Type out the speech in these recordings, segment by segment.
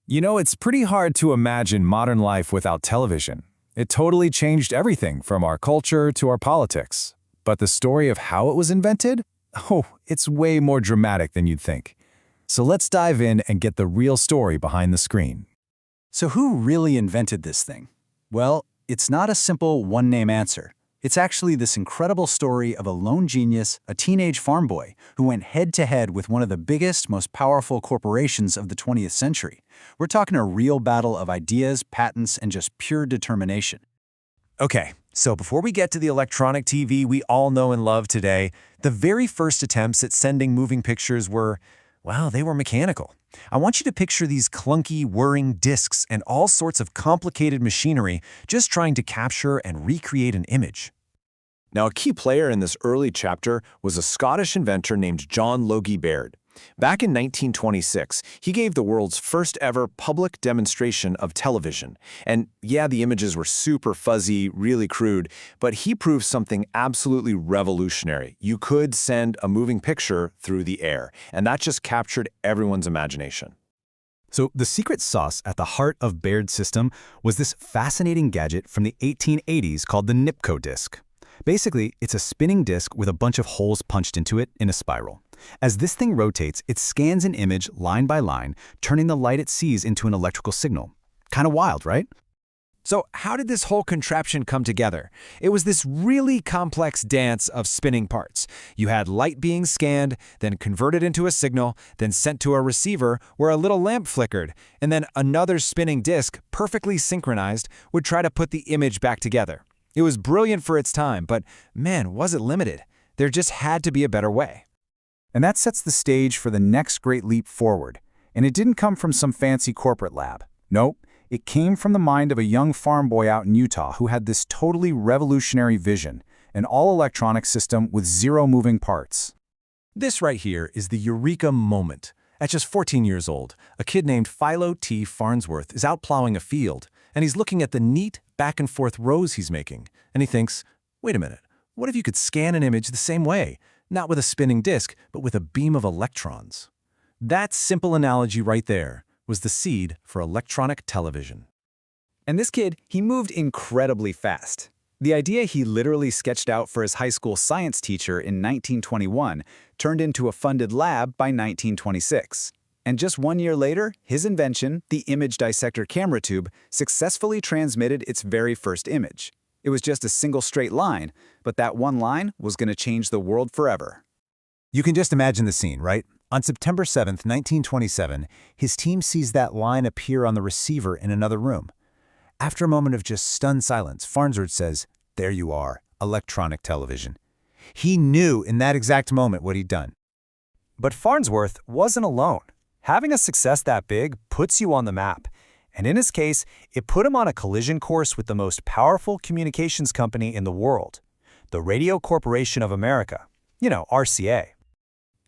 You know, it's pretty hard to imagine modern life without television. It totally changed everything from our culture to our politics. But the story of how it was invented? Oh, it's way more dramatic than you'd think. So let's dive in and get the real story behind the screen. So who really invented this thing? Well, it's not a simple one-name answer. It's actually this incredible story of a lone genius, a teenage farm boy, who went head-to-head with one of the biggest, most powerful corporations of the 20th century. We're talking a real battle of ideas, patents, and just pure determination. Okay, so before we get to the electronic TV we all know and love today, the very first attempts at sending moving pictures were, well, they were mechanical. I want you to picture these clunky, whirring discs and all sorts of complicated machinery just trying to capture and recreate an image. Now, a key player in this early chapter was a Scottish inventor named John Logie Baird. Back in 1926, he gave the world's first ever public demonstration of television. And yeah, the images were super fuzzy, really crude, but he proved something absolutely revolutionary. You could send a moving picture through the air, and that just captured everyone's imagination. So the secret sauce at the heart of Baird's system was this fascinating gadget from the 1880s called the Nipkow disc. Basically, it's a spinning disc with a bunch of holes punched into it in a spiral. As this thing rotates, it scans an image line by line, turning the light it sees into an electrical signal. Kind of wild, right? So how did this whole contraption come together? It was this really complex dance of spinning parts. You had light being scanned, then converted into a signal, then sent to a receiver where a little lamp flickered, and then another spinning disc, perfectly synchronized, would try to put the image back together. It was brilliant for its time, but man, was it limited. There just had to be a better way. And that sets the stage for the next great leap forward. And it didn't come from some fancy corporate lab. Nope, it came from the mind of a young farm boy out in Utah who had this totally revolutionary vision, an all-electronic system with zero moving parts. This right here is the eureka moment. At just 14 years old, a kid named Philo T. Farnsworth is out plowing a field, and he's looking at the neat back-and-forth rows he's making, and he thinks, wait a minute, what if you could scan an image the same way? Not with a spinning disc, but with a beam of electrons. That simple analogy right there was the seed for electronic television. And this kid, he moved incredibly fast. The idea he literally sketched out for his high school science teacher in 1921 turned into a funded lab by 1926. And just 1 year later, his invention, the image dissector camera tube, successfully transmitted its very first image. It was just a single straight line, but that one line was going to change the world forever. You can just imagine the scene, right? On September 7th, 1927, his team sees that line appear on the receiver in another room. After a moment of just stunned silence, Farnsworth says, "There you are, electronic television." He knew in that exact moment what he'd done. But Farnsworth wasn't alone. Having a success that big puts you on the map. And in his case, it put him on a collision course with the most powerful communications company in the world, the Radio Corporation of America, RCA.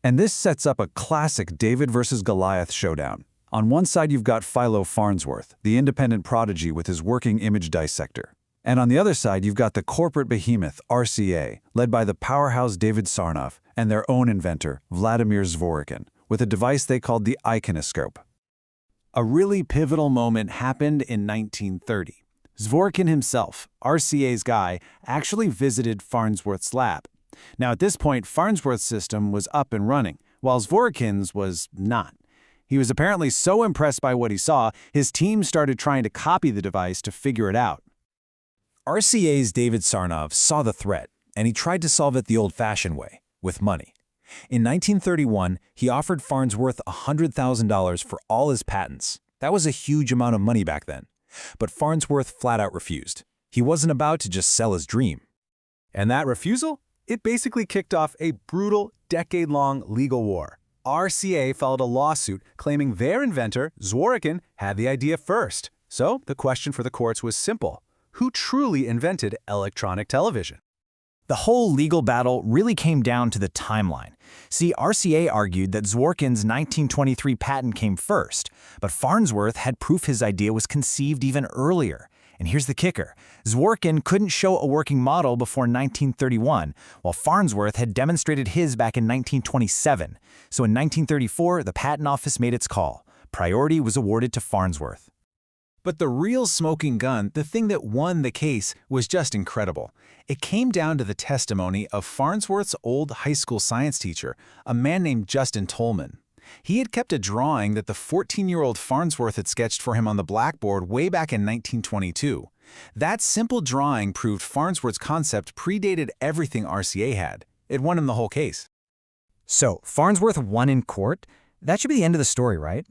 And this sets up a classic David versus Goliath showdown. On one side, you've got Philo Farnsworth, the independent prodigy with his working image dissector. And on the other side, you've got the corporate behemoth, RCA, led by the powerhouse David Sarnoff and their own inventor, Vladimir Zworykin, with a device they called the iconoscope. A really pivotal moment happened in 1930. Zworykin himself, RCA's guy, actually visited Farnsworth's lab. Now at this point, Farnsworth's system was up and running, while Zworykin's was not. He was apparently so impressed by what he saw, his team started trying to copy the device to figure it out. RCA's David Sarnoff saw the threat, and he tried to solve it the old-fashioned way, with money. In 1931, he offered Farnsworth $100,000 for all his patents. That was a huge amount of money back then. But Farnsworth flat out refused. He wasn't about to just sell his dream. And that refusal? It basically kicked off a brutal, decade-long legal war. RCA filed a lawsuit claiming their inventor, Zworykin, had the idea first. So the question for the courts was simple. Who truly invented electronic television? The whole legal battle really came down to the timeline. See, RCA argued that Zworykin's 1923 patent came first, but Farnsworth had proof his idea was conceived even earlier. And here's the kicker. Zworykin couldn't show a working model before 1931, while Farnsworth had demonstrated his back in 1927. So in 1934, the Patent Office made its call. Priority was awarded to Farnsworth. But the real smoking gun, the thing that won the case, was just incredible. It came down to the testimony of Farnsworth's old high school science teacher, a man named Justin Tolman. He had kept a drawing that the 14-year-old Farnsworth had sketched for him on the blackboard way back in 1922. That simple drawing proved Farnsworth's concept predated everything RCA had. It won him the whole case. So, Farnsworth won in court? That should be the end of the story, right?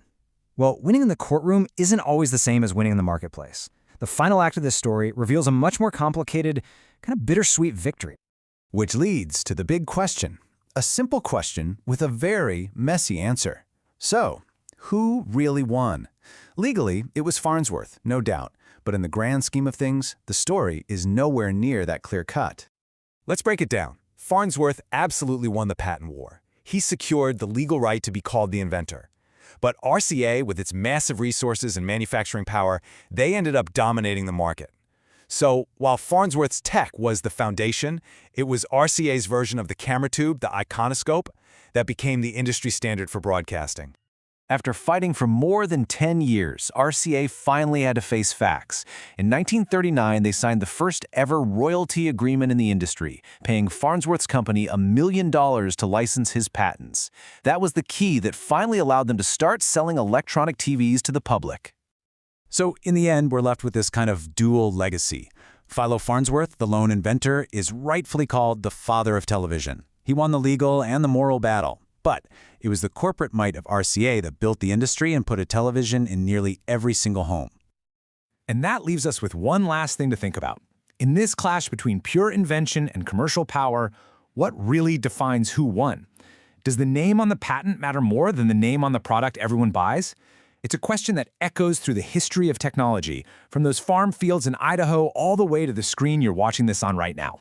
Well, winning in the courtroom isn't always the same as winning in the marketplace. The final act of this story reveals a much more complicated, kind of bittersweet victory. Which leads to the big question. A simple question with a very messy answer. So, who really won? Legally, it was Farnsworth, no doubt. But in the grand scheme of things, the story is nowhere near that clear-cut. Let's break it down. Farnsworth absolutely won the patent war. He secured the legal right to be called the inventor. But RCA, with its massive resources and manufacturing power, they ended up dominating the market. So, while Farnsworth's tech was the foundation, it was RCA's version of the camera tube, the iconoscope, that became the industry standard for broadcasting. After fighting for more than 10 years, RCA finally had to face facts. In 1939, they signed the first ever royalty agreement in the industry, paying Farnsworth's company $1 million to license his patents. That was the key that finally allowed them to start selling electronic TVs to the public. So, in the end, we're left with this kind of dual legacy. Philo Farnsworth, the lone inventor, is rightfully called the father of television. He won the legal and the moral battle. But it was the corporate might of RCA that built the industry and put a television in nearly every single home. And that leaves us with one last thing to think about. In this clash between pure invention and commercial power, what really defines who won? Does the name on the patent matter more than the name on the product everyone buys? It's a question that echoes through the history of technology, from those farm fields in Idaho all the way to the screen you're watching this on right now.